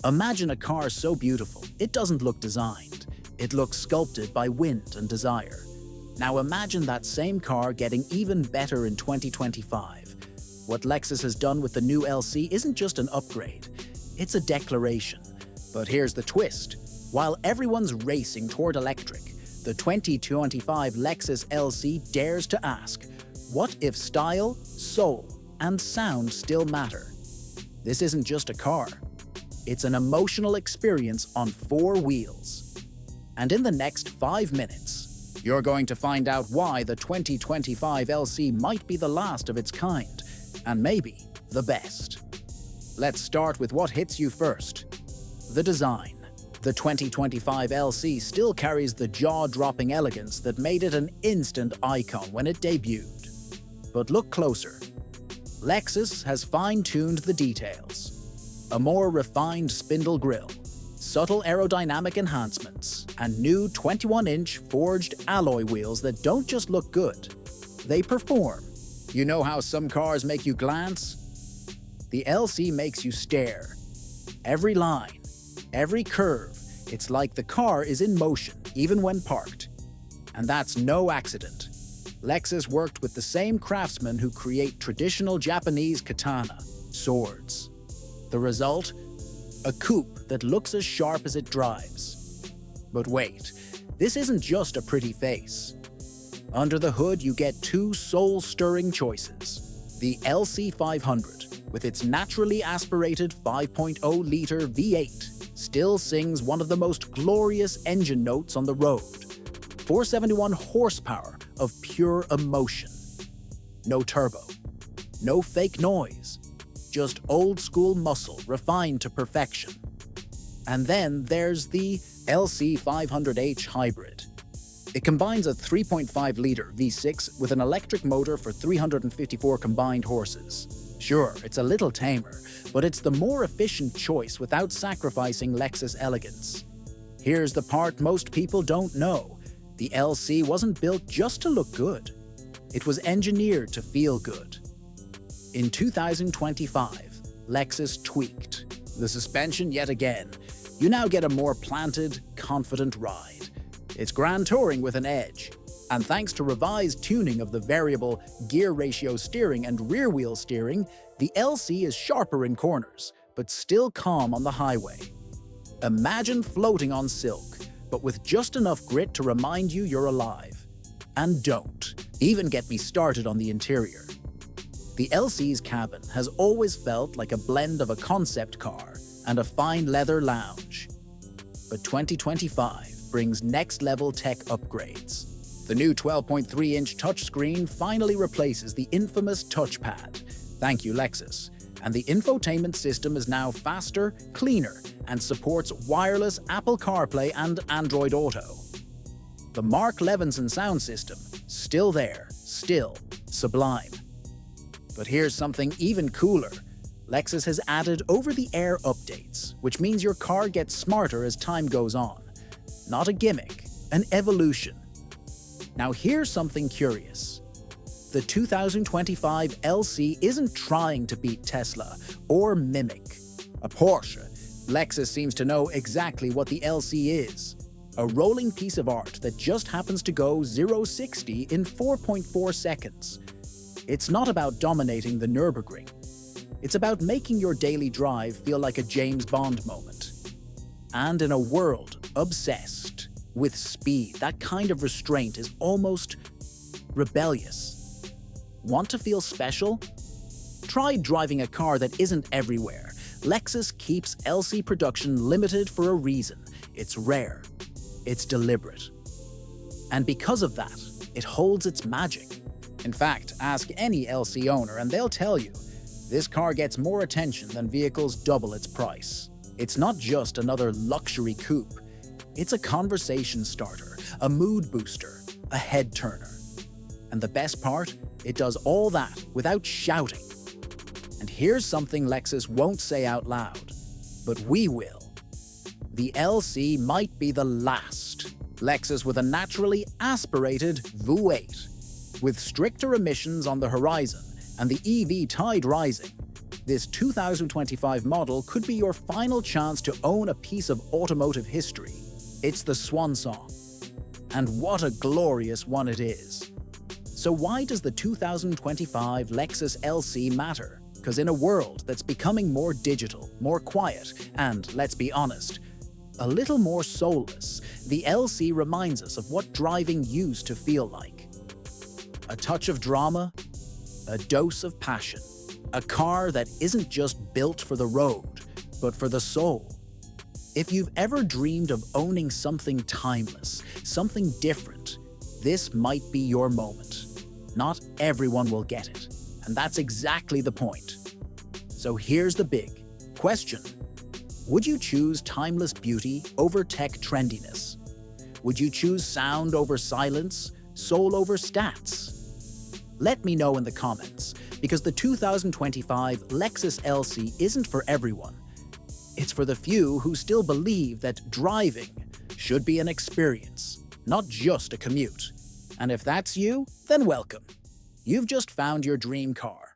Imagine a car so beautiful, it doesn't look designed. It looks sculpted by wind and desire. Now imagine that same car getting even better in 2025. What Lexus has done with the new LC isn't just an upgrade, it's a declaration. But here's the twist. While everyone's racing toward electric, the 2025 Lexus LC dares to ask, what if style, soul, and sound still matter? This isn't just a car. It's an emotional experience on 4 wheels. And in the next 5 minutes, you're going to find out why the 2025 LC might be the last of its kind, and maybe the best. Let's start with what hits you first. The design. The 2025 LC still carries the jaw-dropping elegance that made it an instant icon when it debuted. But look closer. Lexus has fine-tuned the details. A more refined spindle grille, subtle aerodynamic enhancements, and new 21-inch forged alloy wheels that don't just look good, they perform. You know how some cars make you glance? The LC makes you stare. Every line, every curve, it's like the car is in motion, even when parked. And that's no accident. Lexus worked with the same craftsmen who create traditional Japanese katana, swords. The result? A coupe that looks as sharp as it drives. But wait, this isn't just a pretty face. Under the hood, you get 2 soul-stirring choices. The LC 500, with its naturally aspirated 5.0-liter V8, still sings one of the most glorious engine notes on the road. 471 horsepower of pure emotion. No turbo, no fake noise, just old-school muscle refined to perfection. And then there's the LC 500h Hybrid. It combines a 3.5-liter V6 with an electric motor for 354 combined horses. Sure, it's a little tamer, but it's the more efficient choice without sacrificing Lexus elegance. Here's the part most people don't know. The LC wasn't built just to look good. It was engineered to feel good. In 2025, Lexus tweaked the suspension yet again. You now get a more planted, confident ride. It's grand touring with an edge. And thanks to revised tuning of the variable gear ratio steering and rear wheel steering, the LC is sharper in corners, but still calm on the highway. Imagine floating on silk, but with just enough grit to remind you you're alive. And don't even get me started on the interior. The LC's cabin has always felt like a blend of a concept car and a fine leather lounge. But 2025 brings next-level tech upgrades. The new 12.3-inch touchscreen finally replaces the infamous touchpad. Thank you, Lexus. And the infotainment system is now faster, cleaner, and supports wireless Apple CarPlay and Android Auto. The Mark Levinson sound system, still there, still sublime. But here's something even cooler. Lexus has added over-the-air updates, which means your car gets smarter as time goes on. Not a gimmick, an evolution. Now here's something curious. The 2025 LC isn't trying to beat Tesla or mimic a Porsche. Lexus seems to know exactly what the LC is. A rolling piece of art that just happens to go 0-60 in 4.4 seconds. It's not about dominating the Nürburgring. It's about making your daily drive feel like a James Bond moment. And in a world obsessed with speed, that kind of restraint is almost rebellious. Want to feel special? Try driving a car that isn't everywhere. Lexus keeps LC production limited for a reason. It's rare. It's deliberate. And because of that, it holds its magic. In fact, ask any LC owner and they'll tell you, this car gets more attention than vehicles double its price. It's not just another luxury coupe. It's a conversation starter, a mood booster, a head turner. And the best part? It does all that without shouting. And here's something Lexus won't say out loud, but we will. The LC might be the last. Lexus with a naturally aspirated V8. With stricter emissions on the horizon and the EV tide rising, This 2025 model could be your final chance to own a piece of automotive history. It's the swan song. And what a glorious one it is. So why does the 2025 Lexus LC matter? Because in a world that's becoming more digital, more quiet, and, let's be honest, a little more soulless, the LC reminds us of what driving used to feel like. A touch of drama, a dose of passion, a car that isn't just built for the road, but for the soul. If you've ever dreamed of owning something timeless, something different, this might be your moment. Not everyone will get it, and that's exactly the point. So here's the big question. Would you choose timeless beauty over tech trendiness? Would you choose sound over silence, soul over stats? Let me know in the comments, because the 2025 Lexus LC isn't for everyone. It's for the few who still believe that driving should be an experience, not just a commute. And if that's you, then welcome. You've just found your dream car.